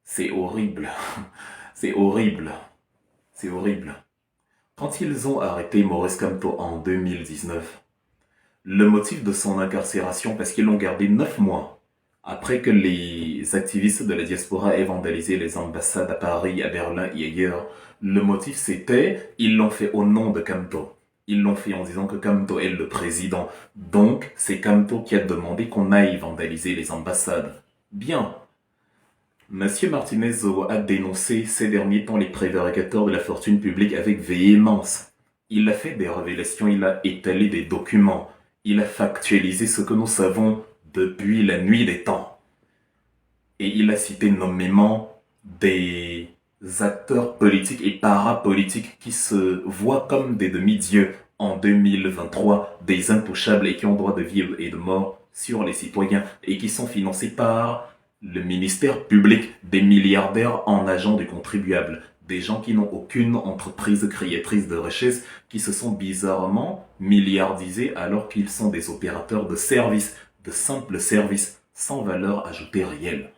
C'est horrible. C'est horrible. C'est horrible. Quand ils ont arrêté Maurice Kamto en 2019, le motif de son incarcération, parce qu'ils l'ont gardé 9 mois, après que les activistes de la diaspora aient vandalisé les ambassades à Paris, à Berlin et ailleurs, le motif c'était, ils l'ont fait au nom de Kamto. Ils l'ont fait en disant que Kamto est le président. Donc, c'est Kamto qui a demandé qu'on aille vandaliser les ambassades. Bien. Monsieur Martinez a dénoncé ces derniers temps les prévaricateurs de la fortune publique avec véhémence. Il a fait des révélations, il a étalé des documents, il a factualisé ce que nous savons depuis la nuit des temps. Et il a cité nommément des acteurs politiques et parapolitiques qui se voient comme des demi-dieux en 2023, des intouchables et qui ont droit de vie et de mort sur les citoyens et qui sont financés par le ministère public, des milliardaires en agents du contribuable, des gens qui n'ont aucune entreprise créatrice de richesse, qui se sont bizarrement milliardisés alors qu'ils sont des opérateurs de services, de simples services, sans valeur ajoutée réelle.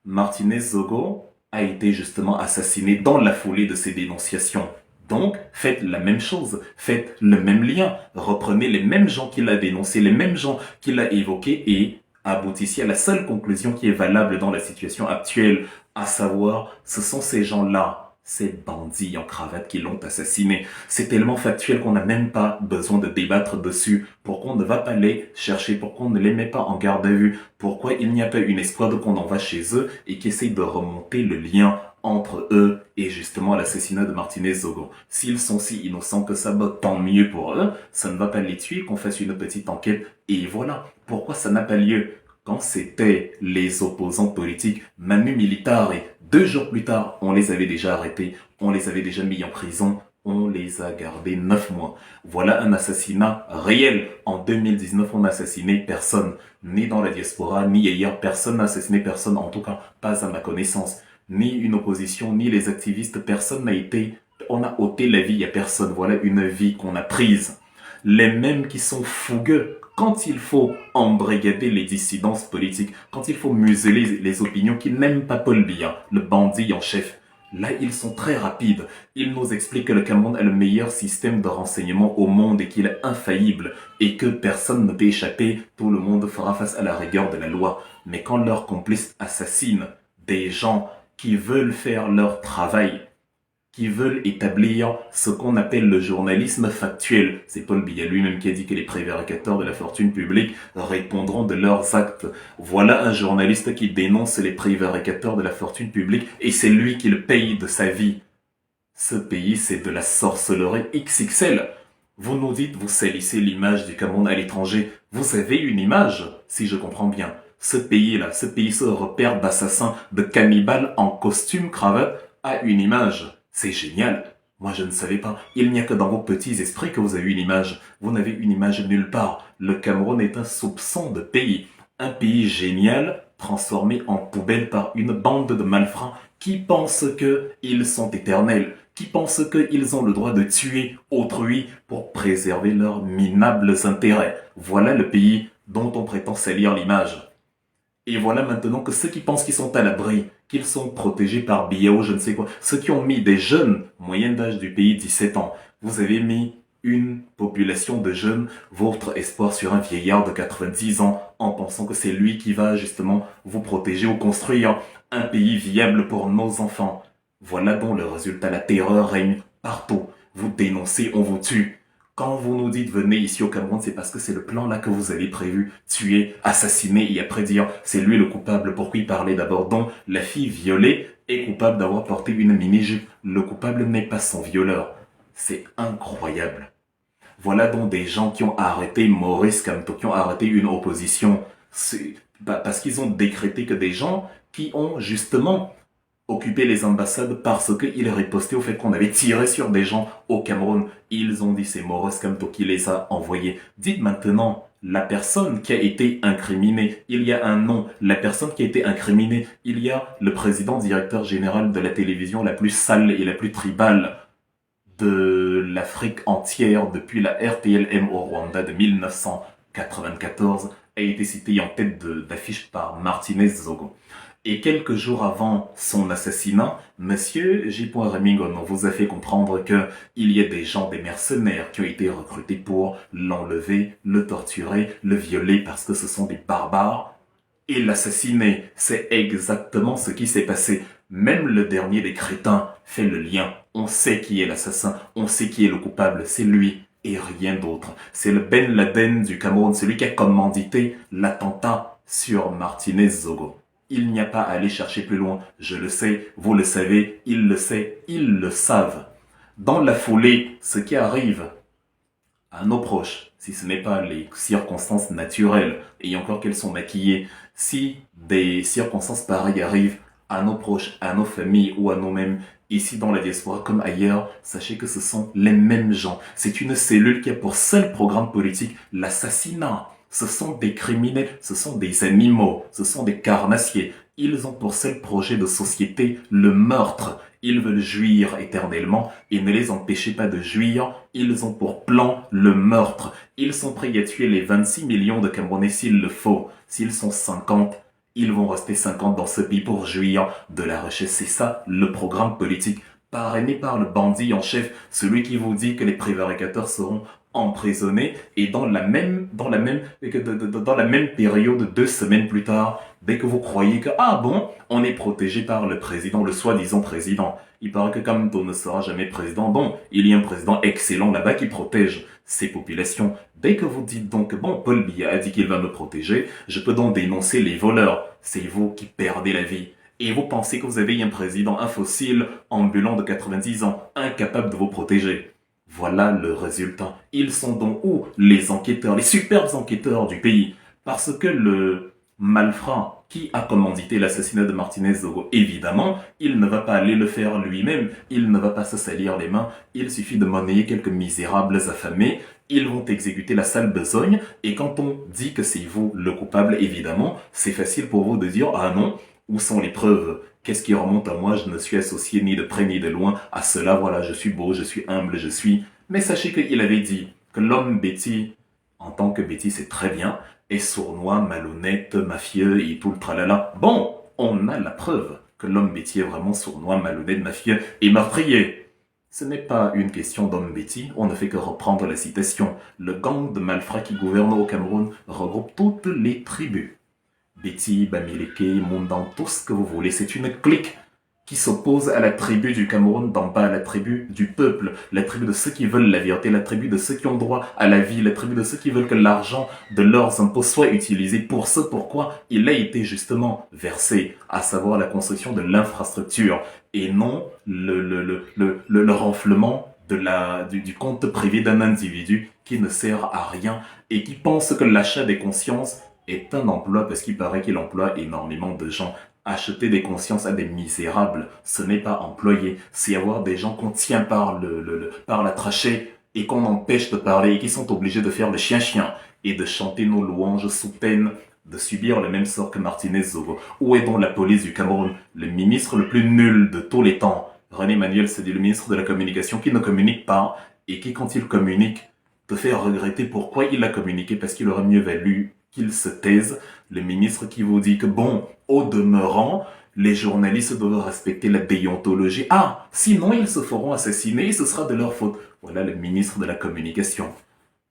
Martinez Zogo a été justement assassiné dans la foulée de ces dénonciations. Donc, faites la même chose, faites le même lien, reprenez les mêmes gens qu'il a dénoncés, les mêmes gens qu'il a évoqués et aboutissez à la seule conclusion qui est valable dans la situation actuelle, à savoir, ce sont ces gens-là, ces bandits en cravate qui l'ont assassiné. C'est tellement factuel qu'on n'a même pas besoin de débattre dessus. Pourquoi on ne va pas les chercher? Pourquoi on ne les met pas en garde à vue? Pourquoi il n'y a pas une escouade qu'on envoie chez eux et qui essaye de remonter le lien entre eux et justement l'assassinat de Martinez Zogo? S'ils sont si innocents que ça, tant mieux pour eux. Ça ne va pas les tuer, qu'on fasse une petite enquête et voilà. Pourquoi ça n'a pas lieu? Quand c'était les opposants politiques, Manu Militare, 2 jours plus tard, on les avait déjà arrêtés, on les avait déjà mis en prison, on les a gardés 9 mois. Voilà un assassinat réel. En 2019, on n'a assassiné personne, ni dans la diaspora, ni ailleurs. Personne n'a assassiné personne, en tout cas pas à ma connaissance. Ni une opposition, ni les activistes, personne n'a été... On a ôté la vie à personne. Voilà une vie qu'on a prise. Les mêmes qui sont fougueux quand il faut embrigader les dissidences politiques, quand il faut museler les opinions qui n'aiment pas Paul Biya, le bandit en chef. Là, ils sont très rapides. Ils nous expliquent que le Cameroun a le meilleur système de renseignement au monde et qu'il est infaillible et que personne ne peut échapper, tout le monde fera face à la rigueur de la loi. Mais quand leurs complices assassinent des gens qui veulent faire leur travail, qui veulent établir ce qu'on appelle le journalisme factuel. C'est Paul Biya lui-même qui a dit que les prévaricateurs de la fortune publique répondront de leurs actes. Voilà un journaliste qui dénonce les prévaricateurs de la fortune publique et c'est lui qui le paye de sa vie. Ce pays, c'est de la sorcellerie XXL. Vous nous dites, vous salissez l'image du Cameroun à l'étranger. Vous avez une image, si je comprends bien. Ce pays-là, ce repère d'assassins, de cannibales en costume, cravate, a une image. C'est génial. Moi, je ne savais pas. Il n'y a que dans vos petits esprits que vous avez une image. Vous n'avez une image nulle part. Le Cameroun est un soupçon de pays. Un pays génial, transformé en poubelle par une bande de malfrats qui pensent qu'ils sont éternels, qui pensent qu'ils ont le droit de tuer autrui pour préserver leurs minables intérêts. Voilà le pays dont on prétend salir l'image. Et voilà maintenant que ceux qui pensent qu'ils sont à l'abri, qu'ils sont protégés par Biao, je ne sais quoi, ceux qui ont mis des jeunes, moyenne d'âge du pays 17 ans, vous avez mis une population de jeunes, votre espoir sur un vieillard de 90 ans, en pensant que c'est lui qui va justement vous protéger ou construire un pays viable pour nos enfants. Voilà donc le résultat, la terreur règne partout. Vous dénoncez, on vous tue. Quand vous nous dites venez ici au Cameroun, c'est parce que c'est le plan là que vous avez prévu. Tuer, assassiner et après dire c'est lui le coupable. Pourquoi il parlait d'abord donc la fille violée est coupable d'avoir porté une mini-jupe. Le coupable n'est pas son violeur. C'est incroyable. Voilà donc des gens qui ont arrêté Maurice Kamto, qui ont arrêté une opposition. Parce qu'ils ont décrété que des gens qui ont justement occuper les ambassades parce qu'ils ripostaient au fait qu'on avait tiré sur des gens au Cameroun. Ils ont dit c'est Maurice Kamto qui les a envoyés. Dites maintenant, la personne qui a été incriminée, il y a un nom. La personne qui a été incriminée, il y a le président directeur général de la télévision la plus sale et la plus tribale de l'Afrique entière depuis la RTLM au Rwanda de 1994 a été cité en tête d'affiche par Martinez Zogo. Et quelques jours avant son assassinat, Monsieur J. Remigon vous a fait comprendre que il y a des gens, des mercenaires qui ont été recrutés pour l'enlever, le torturer, le violer parce que ce sont des barbares et l'assassiner. C'est exactement ce qui s'est passé. Même le dernier des crétins fait le lien. On sait qui est l'assassin, on sait qui est le coupable, c'est lui et rien d'autre. C'est le Ben Laden du Cameroun, celui qui a commandité l'attentat sur Martinez Zogo. Il n'y a pas à aller chercher plus loin. Je le sais, vous le savez, il le sait, ils le savent. Dans la foulée, ce qui arrive à nos proches, si ce n'est pas les circonstances naturelles, et encore qu'elles sont maquillées, si des circonstances pareilles arrivent à nos proches, à nos familles ou à nous-mêmes, ici dans la diaspora comme ailleurs, sachez que ce sont les mêmes gens. C'est une cellule qui a pour seul programme politique l'assassinat. Ce sont des criminels, ce sont des animaux, ce sont des carnassiers. Ils ont pour seul projet de société le meurtre. Ils veulent jouir éternellement et ne les empêchez pas de jouir. Ils ont pour plan le meurtre. Ils sont prêts à tuer les 26 millions de Camerounais s'il le faut. S'ils sont 50, ils vont rester 50 dans ce pays pour jouir de la richesse. C'est ça le programme politique parrainé par le bandit en chef, celui qui vous dit que les prévaricateurs seront emprisonnés et dans la même période, 2 semaines plus tard, dès que vous croyez que, ah bon, on est protégé par le président, le soi-disant président. Il paraît que Kamto ne sera jamais président. Bon, il y a un président excellent là-bas qui protège ses populations. Dès que vous dites donc, bon, Paul Biya a dit qu'il va me protéger, je peux donc dénoncer les voleurs. C'est vous qui perdez la vie. Et vous pensez que vous avez un président, un fossile, ambulant de 90 ans, incapable de vous protéger. Voilà le résultat. Ils sont donc où les enquêteurs, les superbes enquêteurs du pays? Parce que le malfrat qui a commandité l'assassinat de Martinez Zogo, évidemment, il ne va pas aller le faire lui-même, il ne va pas se salir les mains, il suffit de monnayer quelques misérables affamés, ils vont exécuter la sale besogne, et quand on dit que c'est vous le coupable, évidemment, c'est facile pour vous de dire, ah non, où sont les preuves? Qu'est-ce qui remonte à moi? Je ne suis associé ni de près ni de loin à cela. Voilà, je suis beau, je suis humble, je suis... Mais sachez qu'il avait dit que l'homme bêtis, en tant que bêtis, c'est très bien, est sournois, malhonnête, mafieux et tout le tralala. Bon, on a la preuve que l'homme bêtis est vraiment sournois, malhonnête, mafieux et meurtrier. Ce n'est pas une question d'homme bêtis, on ne fait que reprendre la citation. Le gang de malfrats qui gouverne au Cameroun regroupe toutes les tribus. Betty, Bamileke, Mundan, tout ce que vous voulez. C'est une clique qui s'oppose à la tribu du Cameroun d'en bas, à la tribu du peuple, la tribu de ceux qui veulent la vérité, la tribu de ceux qui ont droit à la vie, la tribu de ceux qui veulent que l'argent de leurs impôts soit utilisé pour ce pourquoi il a été justement versé, à savoir la construction de l'infrastructure, et non le renflement du compte privé d'un individu qui ne sert à rien et qui pense que l'achat des consciences est un emploi parce qu'il paraît qu'il emploie énormément de gens. Acheter des consciences à des misérables, ce n'est pas employer, c'est avoir des gens qu'on tient par par la trachée et qu'on empêche de parler et qui sont obligés de faire le chien-chien et de chanter nos louanges sous peine de subir le même sort que Martinez Zogo. Où est donc la police du Cameroun? Le ministre le plus nul de tous les temps. René Manuel, c'est le ministre de la communication qui ne communique pas et qui, quand il communique, te fait regretter pourquoi il a communiqué parce qu'il aurait mieux valu qu'il se taise, le ministre qui vous dit que bon, au demeurant, les journalistes doivent respecter la déontologie. Ah, sinon ils se feront assassiner et ce sera de leur faute. Voilà le ministre de la communication.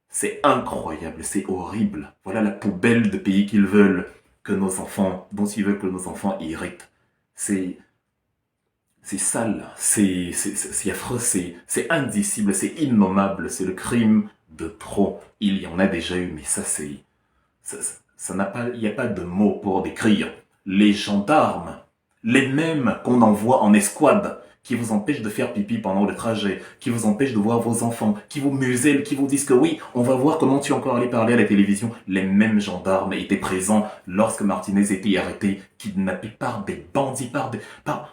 C'est incroyable, c'est horrible. Voilà la poubelle de pays qu'ils veulent que nos enfants, dont ils veulent que nos enfants héritent. C'est sale, c'est affreux, c'est indicible, c'est innommable, c'est le crime de trop. Il y en a déjà eu, mais ça c'est... Ça n'a pas, il n'y a pas de mots pour décrire. Les gendarmes, les mêmes qu'on envoie en escouade, qui vous empêchent de faire pipi pendant le trajet, qui vous empêchent de voir vos enfants, qui vous musellent, qui vous disent que oui, on va voir comment tu es encore allé parler à la télévision. Les mêmes gendarmes étaient présents lorsque Martinez était arrêté, kidnappé par des bandits,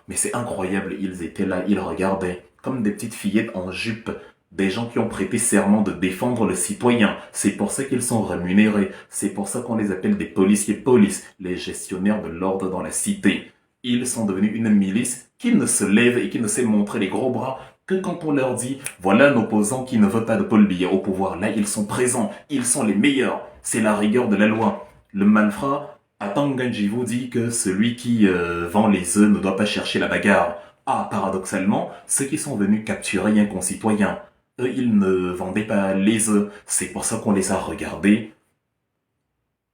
mais c'est incroyable, ils étaient là, ils regardaient, comme des petites fillettes en jupe, des gens qui ont prêté serment de défendre le citoyen. C'est pour ça qu'ils sont rémunérés. C'est pour ça qu'on les appelle des policiers police, les gestionnaires de l'ordre dans la cité. Ils sont devenus une milice qui ne se lève et qui ne sait montrer les gros bras que quand on leur dit « Voilà un opposant qui ne veut pas de Paul Biya au pouvoir. » Là, ils sont présents. Ils sont les meilleurs. C'est la rigueur de la loi. Le malfrat Atanganji vous dit que celui qui vend les œufs ne doit pas chercher la bagarre. Ah, paradoxalement, ceux qui sont venus capturer un concitoyen, eux, ils ne vendaient pas les œufs. C'est pour ça qu'on les a regardés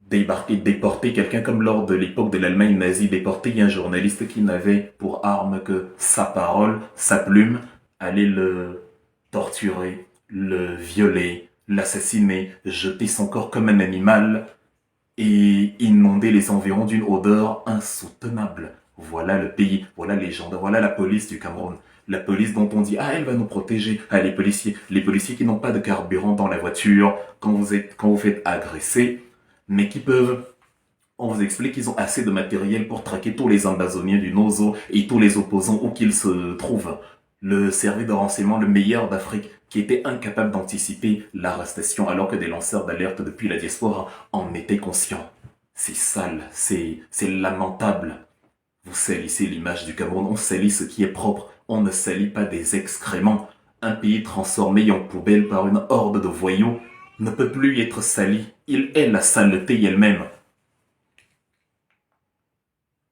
débarquer, déporter quelqu'un comme lors de l'époque de l'Allemagne nazie, déporter un journaliste qui n'avait pour arme que sa parole, sa plume, aller le torturer, le violer, l'assassiner, jeter son corps comme un animal et inonder les environs d'une odeur insoutenable. Voilà le pays, voilà les gens, voilà la police du Cameroun. La police dont on dit, ah, elle va nous protéger. Ah, les policiers qui n'ont pas de carburant dans la voiture quand vous faites agresser, mais qui peuvent, on vous explique qu'ils ont assez de matériel pour traquer tous les Amazoniens du Nozo et tous les opposants où qu'ils se trouvent. Le service de renseignement le meilleur d'Afrique qui était incapable d'anticiper l'arrestation alors que des lanceurs d'alerte depuis la diaspora en étaient conscients. C'est sale, c'est lamentable. Vous salissez l'image du Cameroun, on salit ce qui est propre, on ne salit pas des excréments. Un pays transformé en poubelle par une horde de voyous ne peut plus être sali, il est la saleté elle-même.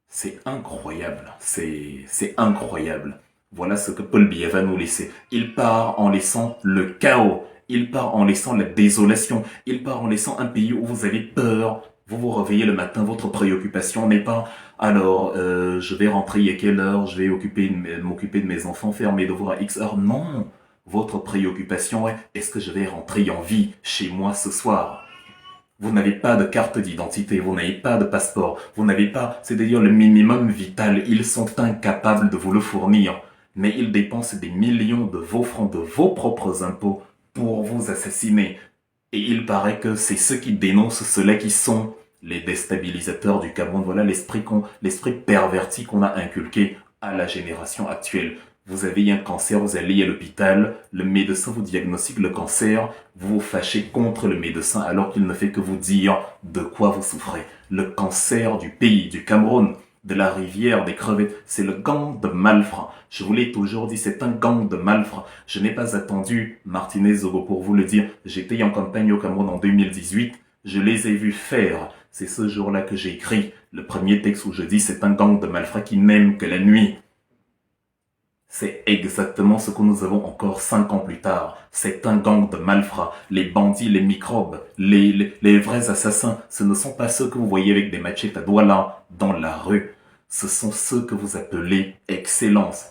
C'est incroyable, c'est incroyable. Voilà ce que Paul Biya va nous laisser. Il part en laissant le chaos, il part en laissant la désolation, il part en laissant un pays où vous avez peur. Vous vous réveillez le matin, votre préoccupation n'est pas alors je vais rentrer à quelle heure, je vais m'occuper de mes enfants, faire mes devoirs à X heures. Non, votre préoccupation est est-ce que je vais rentrer en vie chez moi ce soir? Vous n'avez pas de carte d'identité, vous n'avez pas de passeport, vous n'avez pas, c'est-à-dire le minimum vital, ils sont incapables de vous le fournir. Mais ils dépensent des millions de vos francs, de vos propres impôts pour vous assassiner. Et il paraît que c'est ceux qui dénoncent cela qui sont les déstabilisateurs du Cameroun. Voilà l'esprit perverti qu'on a inculqué à la génération actuelle. Vous avez un cancer, vous allez à l'hôpital, le médecin vous diagnostique le cancer, vous vous fâchez contre le médecin alors qu'il ne fait que vous dire de quoi vous souffrez. Le cancer du pays, du Cameroun, de la rivière, des crevettes, c'est le gang de malfrats. Je vous l'ai toujours dit, c'est un gang de malfrats. Je n'ai pas attendu Martinez Zogo pour vous le dire. J'étais en campagne au Cameroun en 2018, je les ai vus faire. C'est ce jour-là que j'ai écrit le premier texte où je dis c'est un gang de malfrats qui n'aiment que la nuit. C'est exactement ce que nous avons encore 5 ans plus tard. C'est un gang de malfrats. Les bandits, les microbes, les vrais assassins, ce ne sont pas ceux que vous voyez avec des machettes à Douala dans la rue. Ce sont ceux que vous appelez excellence.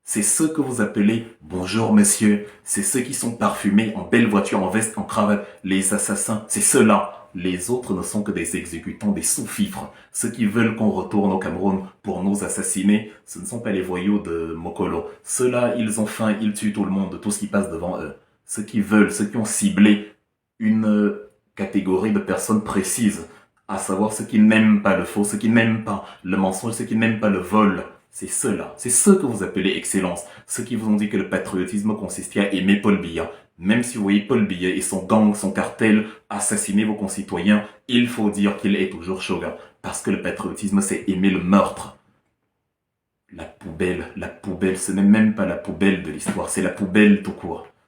C'est ceux que vous appelez bonjour monsieur. C'est ceux qui sont parfumés en belle voiture, en veste, en cravate. Les assassins, c'est ceux-là. Les autres ne sont que des exécutants, des sous-fifres. Ceux qui veulent qu'on retourne au Cameroun pour nous assassiner, ce ne sont pas les voyous de Mokolo. Ceux-là, ils ont faim, ils tuent tout le monde, tout ce qui passe devant eux. Ceux qui veulent, ceux qui ont ciblé une catégorie de personnes précises, à savoir ceux qui n'aiment pas le faux, ceux qui n'aiment pas le mensonge, ceux qui n'aiment pas le vol. C'est ceux-là, c'est ceux que vous appelez excellence, ceux qui vous ont dit que le patriotisme consistait à aimer Paul Biya. Même si vous voyez Paul Biya et son gang, son cartel assassiner vos concitoyens, il faut dire qu'il est toujours shogun. Parce que le patriotisme, c'est aimer le meurtre. La poubelle, ce n'est même pas la poubelle de l'histoire, c'est la poubelle tout court.